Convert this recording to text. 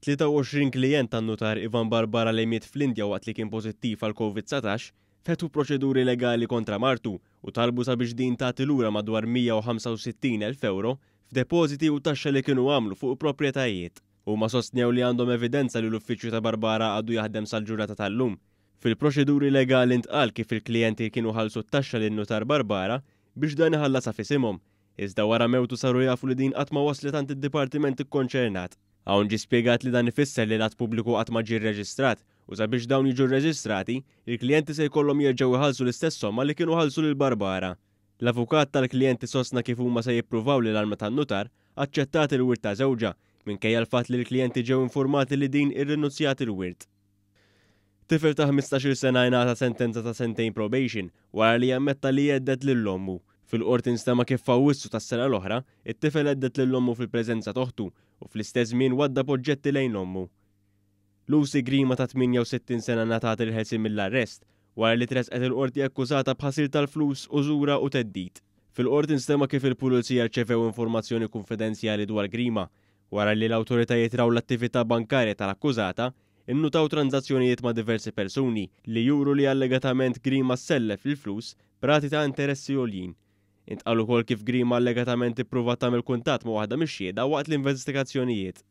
23 klient tan-notar Ivan Barbara li miet fl-Indja waqt li kien pożittiv għal COVID-19 fetu proċeduri legali kontra martu u talbu sabiex din tagħti lura madwar 165,000 euro f'depożiti u taxxa li kienu għamlu fuq proprjetajiet. Huma sostnew li għandhom evidenza li l-uffiċċju ta' Barbara għadu jaħdem sal-ġurnata tal-lum. Fil-proċeduri legali ntqal kif il-klijenti kienu ħallsu t-taxxa lin-notar Barbara biex dan iħallasha f'isimhom. Iżda wara mewtu saru jafu li din qatt ma waslet għand id-dipartiment ikkonċernat. Hawn ġie spjegat li dan ifisser li l-att pubbliku qatt ma ġie rreġistrat u sabiex dawn jiġu rreġistrati, il-klijenti se jkollhom jerġgħu iħallsu l-istess somma li kienu ħallsu lil Barbara. L-avukat tal-klijenti sostna kif huma se jippruvaw li l-arma tan-notar aċċettat il-wirt ta' żewġa minkejja l-fatt li l-klijenti ġew informati li din irrinunzjat il-wirt. Tifel ta' 15-il sena jingħata sentenza ta' sentejn probation wara li jammetta li jeddet lil-ommu. Fil-qorti nstema kif fawwissu tas-sena l-oħra, it-tifel għeddet lill-ommu fil-preżenza toħtu u fl-istess żmien wadda poġġetti lejn ommu. Lucy Grima ta' 68 sena ngħatat il-ħelsin mill-arrest wara li tresqet il-qorti akkużata b'ħasil tal-flus, użura u teddid. Fil-qorti nstema kif il-pulizija rċevew informazzjoni konfidenzjali dwar Grima wara li l-awtoritajiet raw l-attività bankarja tal-akkużata innutaw tranzazzjonijiet ma' diversi persuni li juru li allegatament Grima sellef il-flus b'rati ta' interessi għoljin. Intqal ukoll kif Grima allegatament ippruvat tagħmel kuntatt ma' waħda mix-xhieda waqt l-investigazzjonijiet.